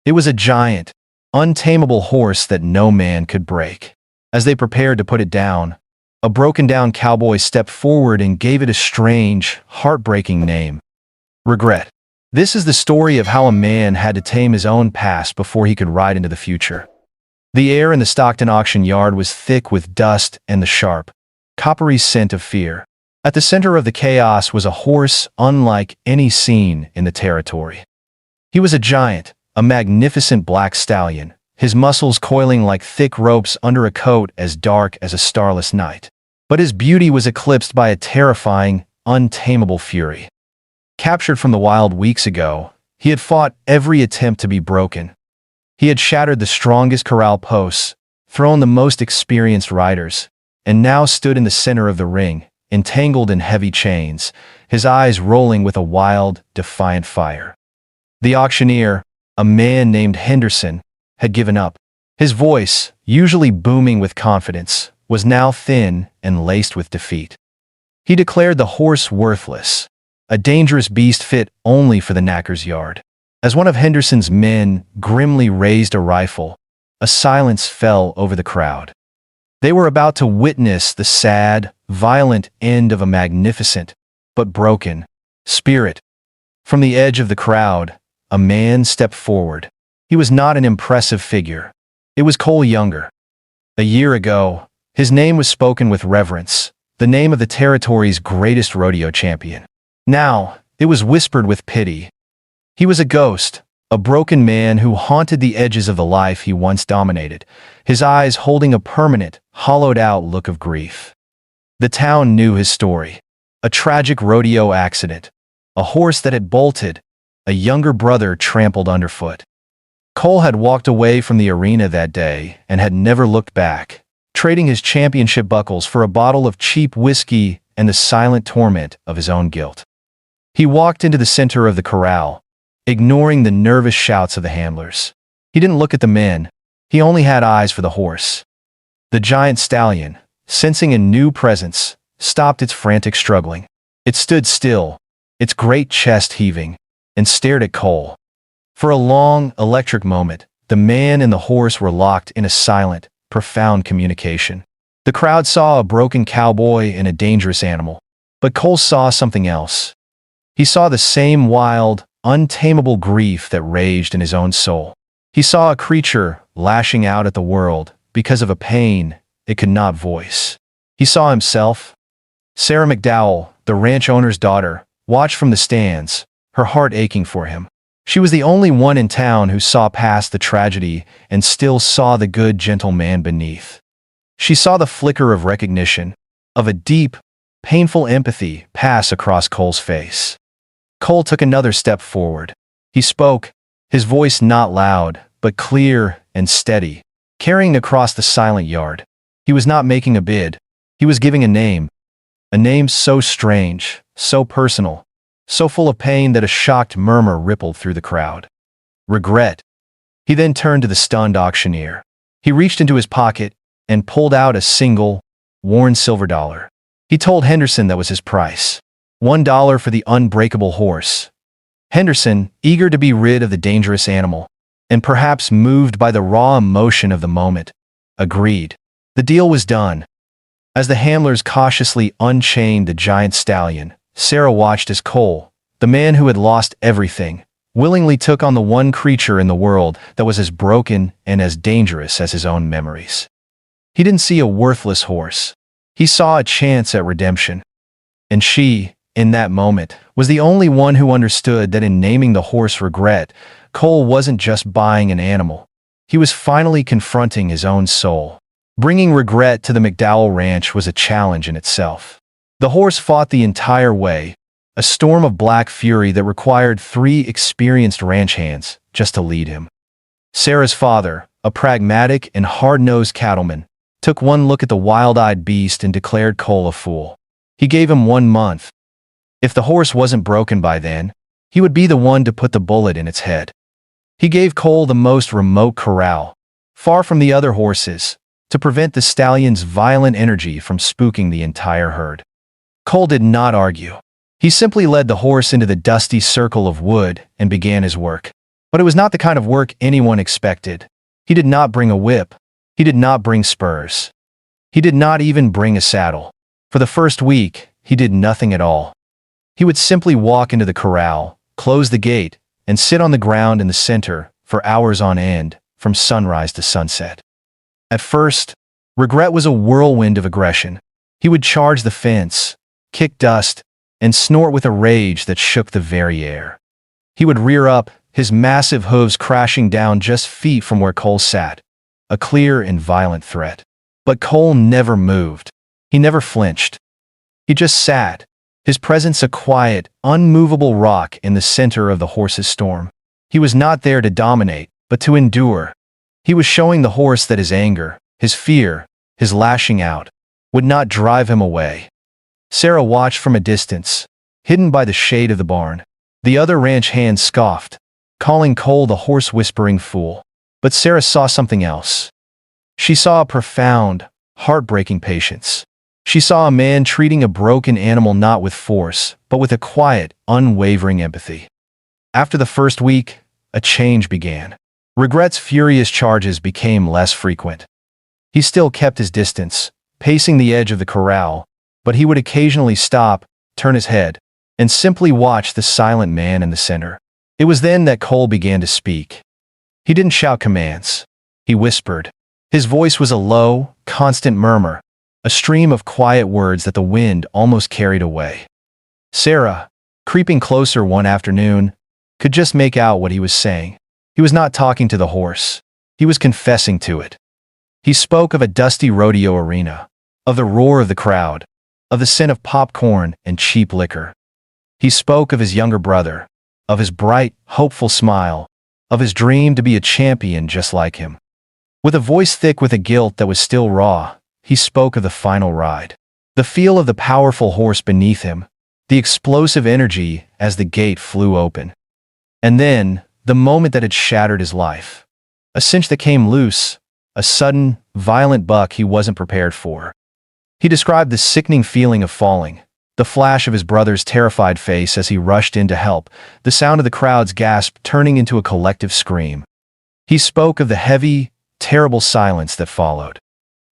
It was a giant, untamable horse that no man could break. As they prepared to put it down, a broken-down cowboy stepped forward and gave it a strange, heartbreaking name: regret. This is the story of how a man had to tame his own past before he could ride into the future. The air in the Stockton auction yard was thick with dust and the sharp, coppery scent of fear. At the center of the chaos was a horse unlike any seen in the territory. He was a giant, a magnificent black stallion, his muscles coiling like thick ropes under a coat as dark as a starless night. But his beauty was eclipsed by a terrifying, untamable fury. Captured from the wild weeks ago, he had fought every attempt to be broken. He had shattered the strongest corral posts, thrown the most experienced riders, and now stood in the center of the ring, entangled in heavy chains, his eyes rolling with a wild, defiant fire. The auctioneer, a man named Henderson, had given up. His voice, usually booming with confidence, was now thin and laced with defeat. He declared the horse worthless, a dangerous beast fit only for the knacker's yard. As one of Henderson's men grimly raised a rifle, a silence fell over the crowd. They were about to witness the sad, violent end of a magnificent, but broken, spirit. From the edge of the crowd, a man stepped forward. He was not an impressive figure. It was Cole Younger. A year ago, his name was spoken with reverence, the name of the territory's greatest rodeo champion. Now, it was whispered with pity. He was a ghost, a broken man who haunted the edges of the life he once dominated, his eyes holding a permanent, hollowed-out look of grief. The town knew his story: a tragic rodeo accident, a horse that had bolted, a younger brother trampled underfoot. Cole had walked away from the arena that day and had never looked back, trading his championship buckles for a bottle of cheap whiskey and the silent torment of his own guilt. He walked into the center of the corral, ignoring the nervous shouts of the handlers. He didn't look at the men. He only had eyes for the horse. The giant stallion, sensing a new presence, stopped its frantic struggling. It stood still, its great chest heaving, and stared at Cole. For a long, electric moment, the man and the horse were locked in a silent, profound communication. The crowd saw a broken cowboy and a dangerous animal, but Cole saw something else. He saw the same wild, untamable grief that raged in his own soul. He saw a creature lashing out at the world because of a pain it could not voice. He saw himself. Sarah McDowell, the ranch owner's daughter, watched from the stands, her heart aching for him. She was the only one in town who saw past the tragedy and still saw the good, gentle man beneath. She saw the flicker of recognition, of a deep, painful empathy pass across Cole's face. Cole took another step forward. He spoke, his voice not loud, but clear and steady, carrying across the silent yard. He was not making a bid. He was giving a name so strange, so personal, so full of pain that a shocked murmur rippled through the crowd. Regret. He then turned to the stunned auctioneer. He reached into his pocket and pulled out a single, worn silver dollar. He told Henderson that was his price. $1 for the unbreakable horse. Henderson, eager to be rid of the dangerous animal, and perhaps moved by the raw emotion of the moment, agreed. The deal was done. As the handlers cautiously unchained the giant stallion, Sarah watched as Cole, the man who had lost everything, willingly took on the one creature in the world that was as broken and as dangerous as his own memories. He didn't see a worthless horse. He saw a chance at redemption. And she, in that moment, was the only one who understood that in naming the horse Regret, Cole wasn't just buying an animal. He was finally confronting his own soul. Bringing Regret to the McDowell Ranch was a challenge in itself. The horse fought the entire way, a storm of black fury that required 3 experienced ranch hands just to lead him. Sarah's father, a pragmatic and hard-nosed cattleman, took one look at the wild-eyed beast and declared Cole a fool. He gave him 1 month. If the horse wasn't broken by then, he would be the one to put the bullet in its head. He gave Cole the most remote corral, far from the other horses, to prevent the stallion's violent energy from spooking the entire herd. Cole did not argue. He simply led the horse into the dusty circle of wood and began his work. But it was not the kind of work anyone expected. He did not bring a whip. He did not bring spurs. He did not even bring a saddle. For the first week, he did nothing at all. He would simply walk into the corral, close the gate, and sit on the ground in the center for hours on end, from sunrise to sunset. At first, regret was a whirlwind of aggression. He would charge the fence, kick dust, and snort with a rage that shook the very air. He would rear up, his massive hooves crashing down just feet from where Cole sat, a clear and violent threat. But Cole never moved. He never flinched. He just sat, his presence a quiet, unmovable rock in the center of the horse's storm. He was not there to dominate, but to endure. He was showing the horse that his anger, his fear, his lashing out, would not drive him away. Sarah watched from a distance, hidden by the shade of the barn. The other ranch hands scoffed, calling Cole the horse-whispering fool. But Sarah saw something else. She saw a profound, heartbreaking patience. She saw a man treating a broken animal not with force, but with a quiet, unwavering empathy. After the first week, a change began. Regret's furious charges became less frequent. He still kept his distance, pacing the edge of the corral, but he would occasionally stop, turn his head, and simply watch the silent man in the center. It was then that Cole began to speak. He didn't shout commands. He whispered. His voice was a low, constant murmur, a stream of quiet words that the wind almost carried away. Sarah, creeping closer one afternoon, could just make out what he was saying. He was not talking to the horse. He was confessing to it. He spoke of a dusty rodeo arena, of the roar of the crowd, of the scent of popcorn and cheap liquor. He spoke of his younger brother, of his bright, hopeful smile, of his dream to be a champion just like him. With a voice thick with a guilt that was still raw, he spoke of the final ride. The feel of the powerful horse beneath him, the explosive energy as the gate flew open. And then, the moment that had shattered his life. A cinch that came loose, a sudden, violent buck he wasn't prepared for. He described the sickening feeling of falling, the flash of his brother's terrified face as he rushed in to help, the sound of the crowd's gasp turning into a collective scream. He spoke of the heavy, terrible silence that followed.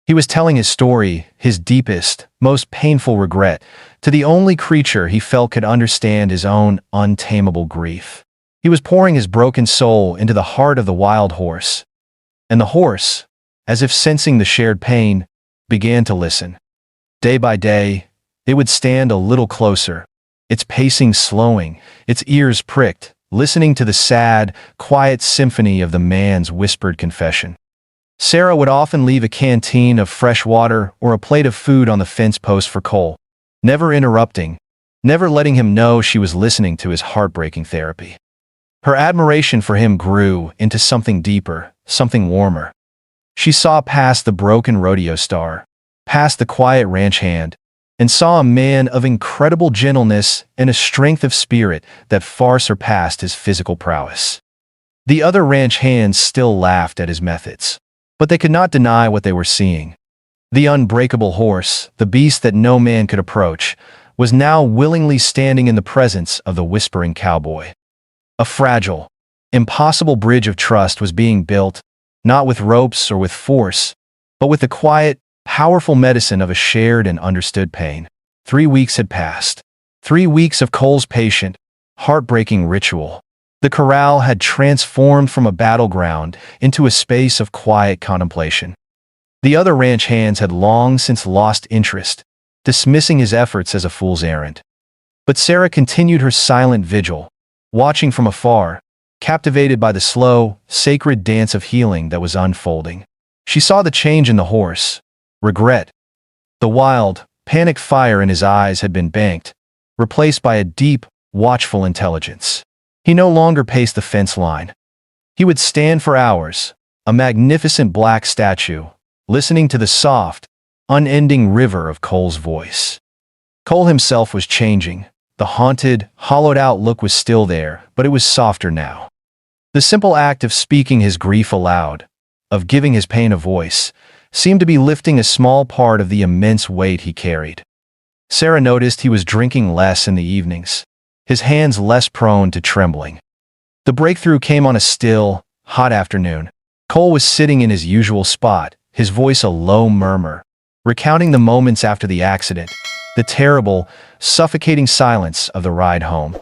He was telling his story, his deepest, most painful regret, to the only creature he felt could understand his own untamable grief. He was pouring his broken soul into the heart of the wild horse. And the horse, as if sensing the shared pain, began to listen. Day by day, it would stand a little closer, its pacing slowing, its ears pricked, listening to the sad, quiet symphony of the man's whispered confession. Sarah would often leave a canteen of fresh water or a plate of food on the fence post for Cole, never interrupting, never letting him know she was listening to his heartbreaking therapy. Her admiration for him grew into something deeper, something warmer. She saw past the broken rodeo star, past the quiet ranch hand, and saw a man of incredible gentleness and a strength of spirit that far surpassed his physical prowess. The other ranch hands still laughed at his methods, but they could not deny what they were seeing. The unbreakable horse, the beast that no man could approach, was now willingly standing in the presence of the whispering cowboy. A fragile, impossible bridge of trust was being built, not with ropes or with force, but with the quiet, powerful medicine of a shared and understood pain. 3 weeks had passed. 3 weeks of Cole's patient, heartbreaking ritual. The corral had transformed from a battleground into a space of quiet contemplation. The other ranch hands had long since lost interest, dismissing his efforts as a fool's errand. But Sarah continued her silent vigil, watching from afar, captivated by the slow, sacred dance of healing that was unfolding. She saw the change in the horse. Regret. The wild, panicked fire in his eyes had been banked, replaced by a deep, watchful intelligence. He no longer paced the fence line. He would stand for hours, a magnificent black statue, listening to the soft, unending river of Cole's voice. Cole himself was changing. The haunted, hollowed-out look was still there, but it was softer now. The simple act of speaking his grief aloud, of giving his pain a voice, seemed to be lifting a small part of the immense weight he carried. Sarah noticed he was drinking less in the evenings, his hands less prone to trembling. The breakthrough came on a still, hot afternoon. Cole was sitting in his usual spot, his voice a low murmur, recounting the moments after the accident, the terrible, suffocating silence of the ride home.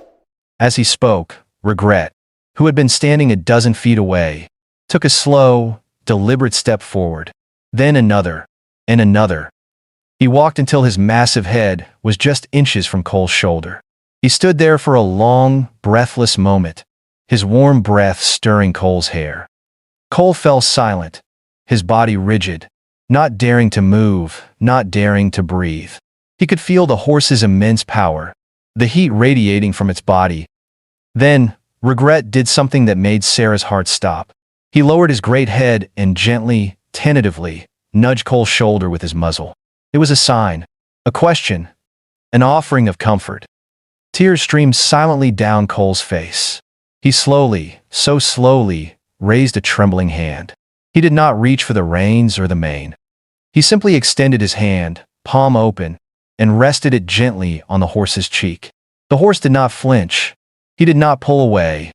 As he spoke, Regret, who had been standing a dozen feet away, took a slow, deliberate step forward, then another, and another. He walked until his massive head was just inches from Cole's shoulder. He stood there for a long, breathless moment, his warm breath stirring Cole's hair. Cole fell silent, his body rigid, not daring to move, not daring to breathe. He could feel the horse's immense power, the heat radiating from its body. Then, Regret did something that made Sarah's heart stop. He lowered his great head and gently, tentatively, nudged Cole's shoulder with his muzzle. It was a sign, a question, an offering of comfort. Tears streamed silently down Cole's face. He slowly, so slowly, raised a trembling hand. He did not reach for the reins or the mane. He simply extended his hand, palm open, and rested it gently on the horse's cheek. The horse did not flinch. He did not pull away.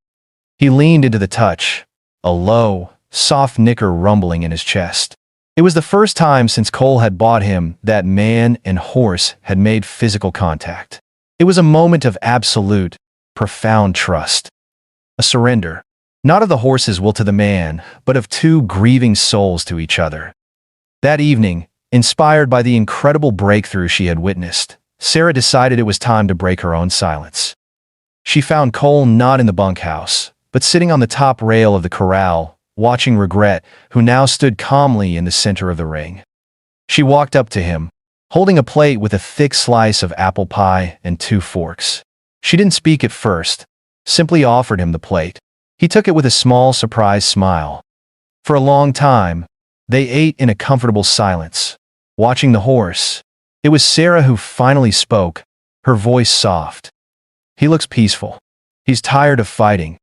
He leaned into the touch, a low, soft nicker rumbling in his chest. It was the first time since Cole had bought him that man and horse had made physical contact. It was a moment of absolute, profound trust. A surrender, not of the horse's will to the man, but of two grieving souls to each other. That evening, inspired by the incredible breakthrough she had witnessed, Sarah decided it was time to break her own silence. She found Cole not in the bunkhouse, but sitting on the top rail of the corral, watching Regret, who now stood calmly in the center of the ring. She walked up to him, holding a plate with a thick slice of apple pie and 2 forks. She didn't speak at first, simply offered him the plate. He took it with a small, surprised smile. For a long time, they ate in a comfortable silence, watching the horse. It was Sarah who finally spoke, her voice soft. "He looks peaceful. He's tired of fighting."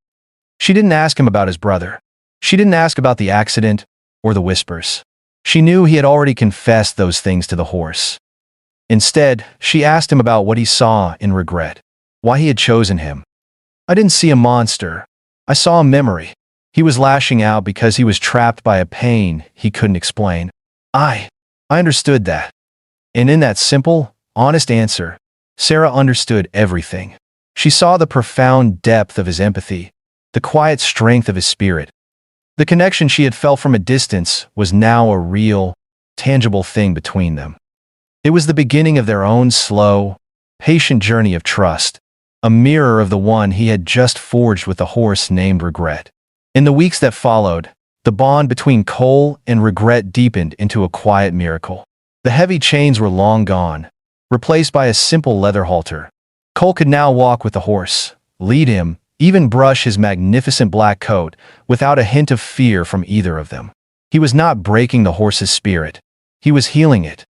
She didn't ask him about his brother. She didn't ask about the accident or the whispers. She knew he had already confessed those things to the horse. Instead, she asked him about what he saw in Regret, why he had chosen him. "I didn't see a monster. I saw a memory. He was lashing out because he was trapped by a pain he couldn't explain. I understood that." And in that simple, honest answer, Sarah understood everything. She saw the profound depth of his empathy, the quiet strength of his spirit. The connection she had felt from a distance was now a real, tangible thing between them. It was the beginning of their own slow, patient journey of trust, a mirror of the one he had just forged with the horse named Regret. In the weeks that followed, the bond between Cole and Regret deepened into a quiet miracle. The heavy chains were long gone, replaced by a simple leather halter. Cole could now walk with the horse, lead him, even brush his magnificent black coat without a hint of fear from either of them. He was not breaking the horse's spirit. He was healing it.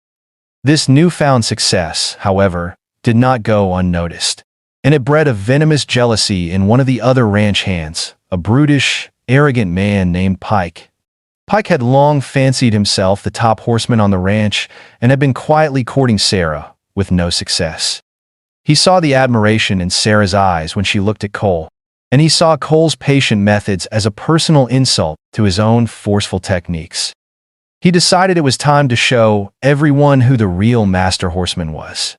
This newfound success, however, did not go unnoticed, and it bred a venomous jealousy in one of the other ranch hands, a brutish, arrogant man named Pike. Pike had long fancied himself the top horseman on the ranch and had been quietly courting Sarah, with no success. He saw the admiration in Sarah's eyes when she looked at Cole, and he saw Cole's patient methods as a personal insult to his own forceful techniques. He decided it was time to show everyone who the real master horseman was.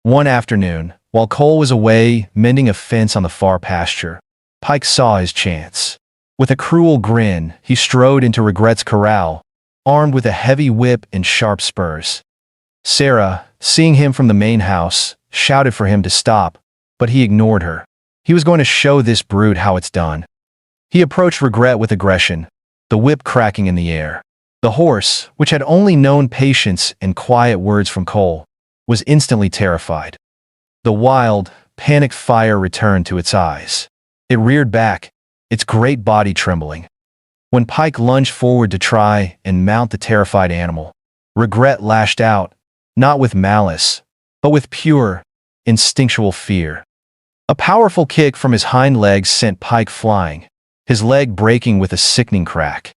One afternoon, while Cole was away mending a fence on the far pasture, Pike saw his chance. With a cruel grin, he strode into Regret's corral, armed with a heavy whip and sharp spurs. Sarah, seeing him from the main house, shouted for him to stop, but he ignored her. He was going to show this brute how it's done. He approached Regret with aggression, the whip cracking in the air. The horse, which had only known patience and quiet words from Cole, was instantly terrified. The wild, panicked fire returned to its eyes. It reared back, its great body trembling. When Pike lunged forward to try and mount the terrified animal, Regret lashed out, not with malice, but with pure, instinctual fear. A powerful kick from his hind legs sent Pike flying, his leg breaking with a sickening crack.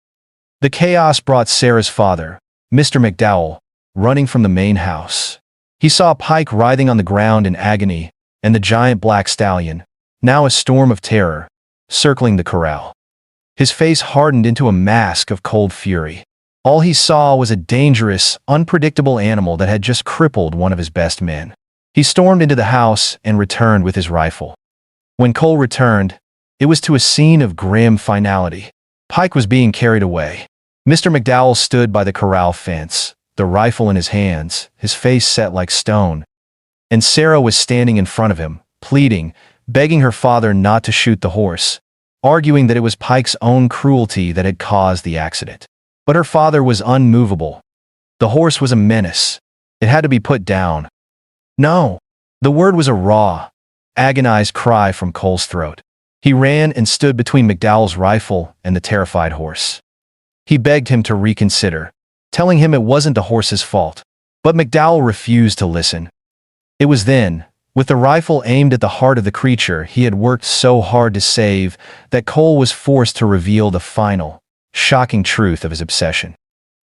The chaos brought Sarah's father, Mr. McDowell, running from the main house. He saw Pike writhing on the ground in agony, and the giant black stallion, now a storm of terror, circling the corral. His face hardened into a mask of cold fury. All he saw was a dangerous, unpredictable animal that had just crippled one of his best men. He stormed into the house and returned with his rifle. When Cole returned, it was to a scene of grim finality. Pike was being carried away. Mr. McDowell stood by the corral fence, the rifle in his hands, his face set like stone. And Sarah was standing in front of him, pleading, begging her father not to shoot the horse, arguing that it was Pike's own cruelty that had caused the accident. But her father was unmovable. The horse was a menace. It had to be put down. No. The word was a raw, agonized cry from Cole's throat. He ran and stood between McDowell's rifle and the terrified horse. He begged him to reconsider, telling him it wasn't the horse's fault. But McDowell refused to listen. It was then, with the rifle aimed at the heart of the creature he had worked so hard to save, that Cole was forced to reveal the final, shocking truth of his obsession.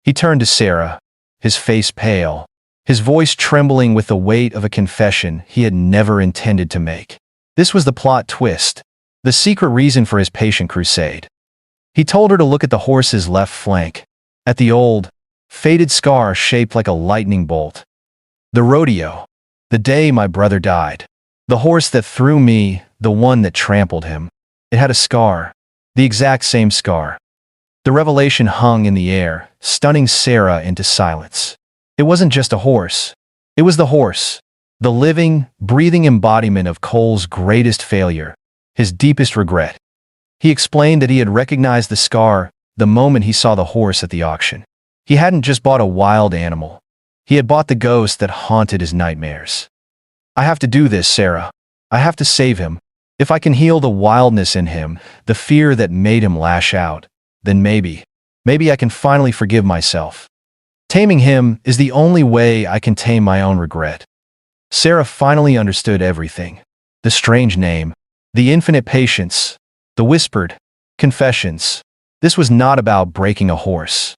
He turned to Sarah, his face pale, his voice trembling with the weight of a confession he had never intended to make. This was the plot twist, the secret reason for his patient crusade. He told her to look at the horse's left flank, at the old, faded scar shaped like a lightning bolt. The rodeo. The day my brother died. The horse that threw me, the one that trampled him. It had a scar. The exact same scar. The revelation hung in the air, stunning Sarah into silence. It wasn't just a horse. It was the horse. The living, breathing embodiment of Cole's greatest failure. His deepest regret. He explained that he had recognized the scar the moment he saw the horse at the auction. He hadn't just bought a wild animal. He had bought the ghost that haunted his nightmares. I have to do this, Sarah. I have to save him. If I can heal the wildness in him, the fear that made him lash out, then maybe I can finally forgive myself. Taming him is the only way I can tame my own regret. Sarah finally understood everything. The strange name, the infinite patience, the whispered confessions. This was not about breaking a horse.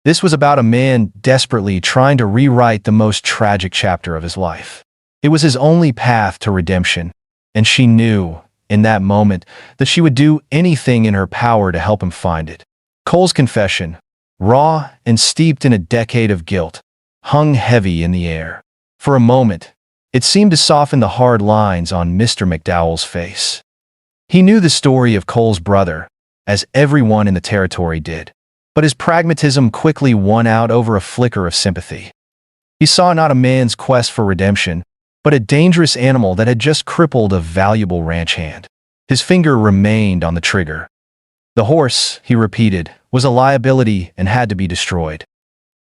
This was about a man desperately trying to rewrite the most tragic chapter of his life. It was his only path to redemption, and she knew, in that moment, that she would do anything in her power to help him find it. Cole's confession, raw and steeped in a decade of guilt, hung heavy in the air. For a moment, it seemed to soften the hard lines on Mr. McDowell's face. He knew the story of Cole's brother, as everyone in the territory did. But his pragmatism quickly won out over a flicker of sympathy. He saw not a man's quest for redemption, but a dangerous animal that had just crippled a valuable ranch hand. His finger remained on the trigger. The horse, he repeated, was a liability and had to be destroyed.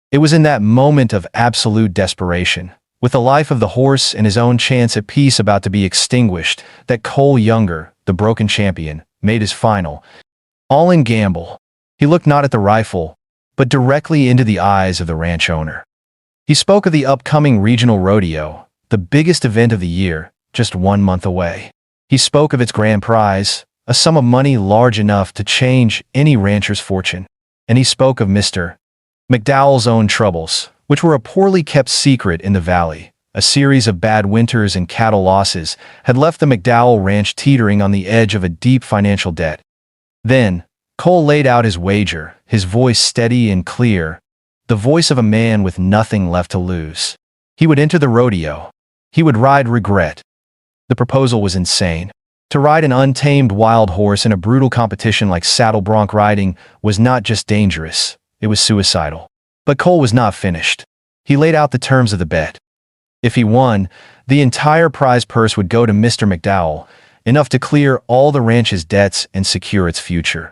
It was in that moment of absolute desperation, with the life of the horse and his own chance at peace about to be extinguished, that Cole Younger, the broken champion, made his final, all-in gamble. He looked not at the rifle, but directly into the eyes of the ranch owner. He spoke of the upcoming regional rodeo, the biggest event of the year, just 1 month away. He spoke of its grand prize, a sum of money large enough to change any rancher's fortune. And he spoke of Mr. McDowell's own troubles, which were a poorly kept secret in the valley. A series of bad winters and cattle losses had left the McDowell ranch teetering on the edge of a deep financial debt. Then, Cole laid out his wager, his voice steady and clear, the voice of a man with nothing left to lose. He would enter the rodeo. He would ride regret. The proposal was insane. To ride an untamed wild horse in a brutal competition like saddle bronc riding was not just dangerous, it was suicidal. But Cole was not finished. He laid out the terms of the bet. If he won, the entire prize purse would go to Mr. McDowell, enough to clear all the ranch's debts and secure its future.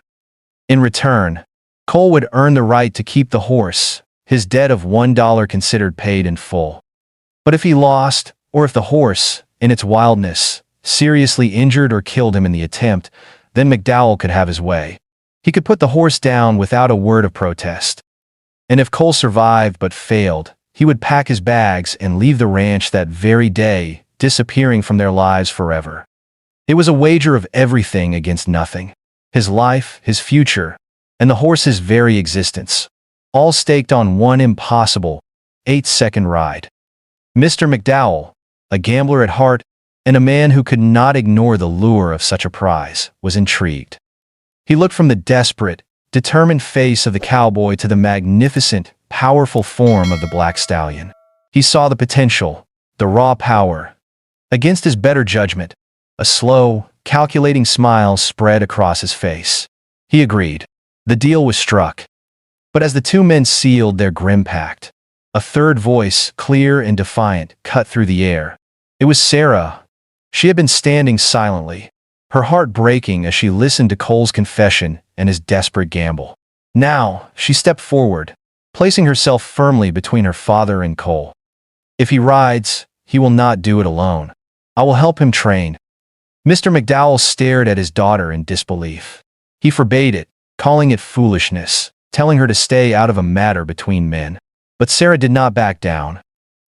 In return, Cole would earn the right to keep the horse, his debt of $1 considered paid in full. But if he lost, or if the horse, in its wildness, seriously injured or killed him in the attempt, then McDowell could have his way. He could put the horse down without a word of protest. And if Cole survived but failed, he would pack his bags and leave the ranch that very day, disappearing from their lives forever. It was a wager of everything against nothing. His life, his future, and the horse's very existence, all staked on one impossible, 8-second ride. Mr. McDowell, a gambler at heart, and a man who could not ignore the lure of such a prize was intrigued. He looked from the desperate, determined face of the cowboy to the magnificent, powerful form of the black stallion. He saw the potential, the raw power. Against his better judgment, a slow, calculating smile spread across his face. He agreed. The deal was struck. But as the two men sealed their grim pact, a third voice, clear and defiant, cut through the air. It was Sarah. She had been standing silently, her heart breaking as she listened to Cole's confession and his desperate gamble. Now, she stepped forward, placing herself firmly between her father and Cole. If he rides, he will not do it alone. I will help him train. Mr. McDowell stared at his daughter in disbelief. He forbade it, calling it foolishness, telling her to stay out of a matter between men. But Sarah did not back down.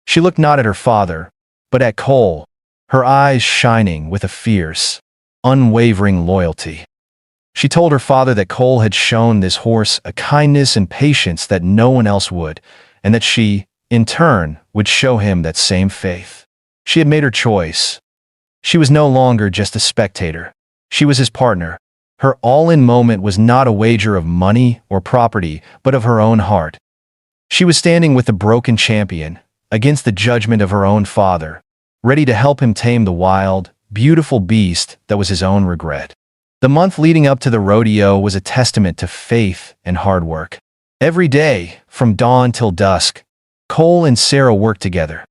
She looked not at her father, but at Cole, her eyes shining with a fierce, unwavering loyalty. She told her father that Cole had shown this horse a kindness and patience that no one else would, and that she, in turn, would show him that same faith. She had made her choice. She was no longer just a spectator. She was his partner. Her all-in moment was not a wager of money or property, but of her own heart. She was standing with the broken champion, against the judgment of her own father, ready to help him tame the wild, beautiful beast that was his own regret. The month leading up to the rodeo was a testament to faith and hard work. Every day, from dawn till dusk, Cole and Sarah worked together.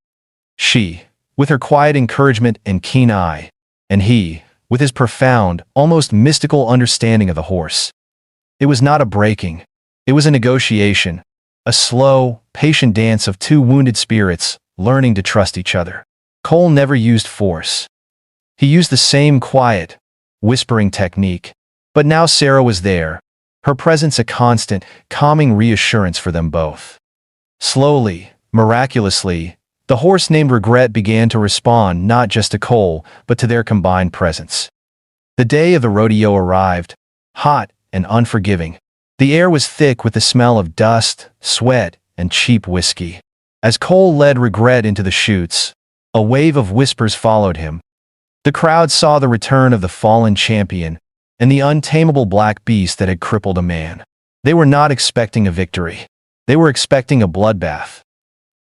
She, with her quiet encouragement and keen eye, and he, with his profound, almost mystical understanding of the horse. It was not a breaking. It was a negotiation, a slow, patient dance of two wounded spirits learning to trust each other. Cole never used force. He used the same quiet, whispering technique. But now Sarah was there, her presence a constant, calming reassurance for them both. Slowly, miraculously, the horse named Regret began to respond not just to Cole, but to their combined presence. The day of the rodeo arrived, hot and unforgiving. The air was thick with the smell of dust, sweat, and cheap whiskey. As Cole led Regret into the chutes, a wave of whispers followed him. The crowd saw the return of the fallen champion and the untamable black beast that had crippled a man. They were not expecting a victory. They were expecting a bloodbath.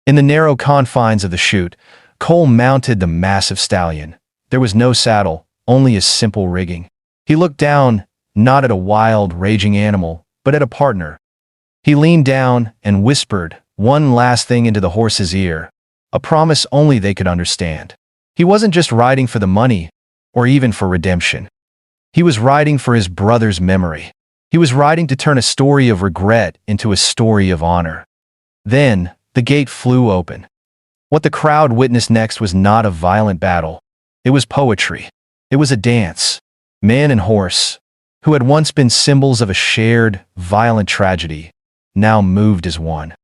In the narrow confines of the chute, Cole mounted the massive stallion. There was no saddle, only a simple rigging. He looked down, not at a wild, raging animal, but at a partner. He leaned down and whispered one last thing into the horse's ear, a promise only they could understand. He wasn't just riding for the money, or even for redemption. He was riding for his brother's memory. He was riding to turn a story of regret into a story of honor. Then, the gate flew open. What the crowd witnessed next was not a violent battle. It was poetry. It was a dance. Man and horse, who had once been symbols of a shared, violent tragedy, now moved as one.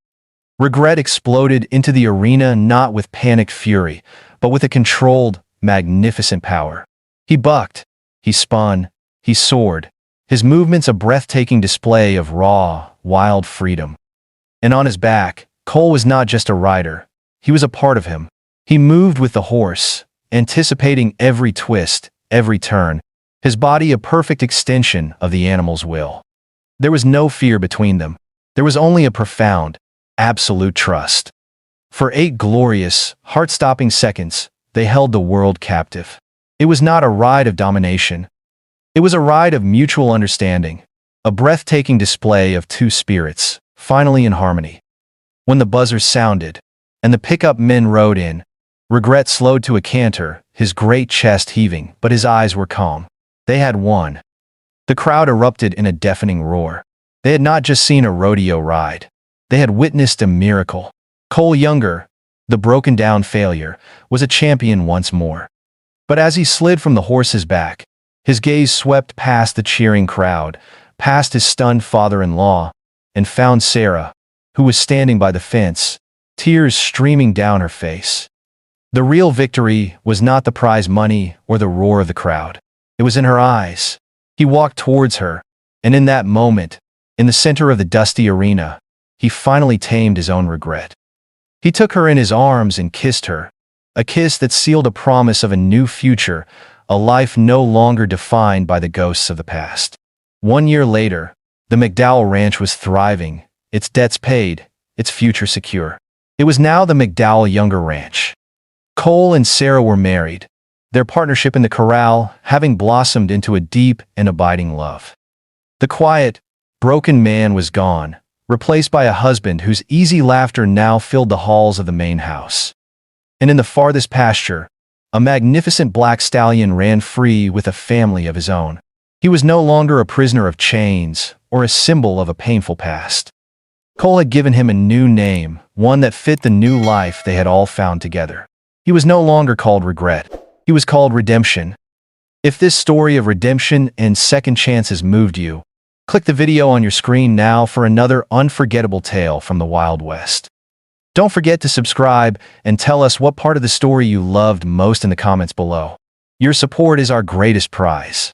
Regret exploded into the arena not with panicked fury, but with a controlled, magnificent power. He bucked, he spun, he soared, his movements a breathtaking display of raw, wild freedom. And on his back, Cole was not just a rider, he was a part of him. He moved with the horse, anticipating every twist, every turn, his body a perfect extension of the animal's will. There was no fear between them. There was only a profound, absolute trust. For 8 glorious, heart-stopping seconds, they held the world captive. It was not a ride of domination. It was a ride of mutual understanding, a breathtaking display of two spirits, finally in harmony. When the buzzers sounded, and the pickup men rode in, Regret slowed to a canter, his great chest heaving, but his eyes were calm. They had won. The crowd erupted in a deafening roar. They had not just seen a rodeo ride. They had witnessed a miracle. Cole Younger, the broken-down failure, was a champion once more. But as he slid from the horse's back, his gaze swept past the cheering crowd, past his stunned father-in-law, and found Sarah, who was standing by the fence, tears streaming down her face. The real victory was not the prize money or the roar of the crowd. It was in her eyes. He walked towards her, and in that moment, in the center of the dusty arena, he finally tamed his own regret. He took her in his arms and kissed her, a kiss that sealed a promise of a new future, a life no longer defined by the ghosts of the past. 1 year later, the McDowell Ranch was thriving, its debts paid, its future secure. It was now the McDowell Younger Ranch. Cole and Sarah were married, their partnership in the corral having blossomed into a deep and abiding love. The quiet, broken man was gone, replaced by a husband whose easy laughter now filled the halls of the main house. And in the farthest pasture, a magnificent black stallion ran free with a family of his own. He was no longer a prisoner of chains or a symbol of a painful past. Cole had given him a new name, one that fit the new life they had all found together. He was no longer called Regret. He was called Redemption. If this story of redemption and second chances moved you, click the video on your screen now for another unforgettable tale from the Wild West. Don't forget to subscribe and tell us what part of the story you loved most in the comments below. Your support is our greatest prize.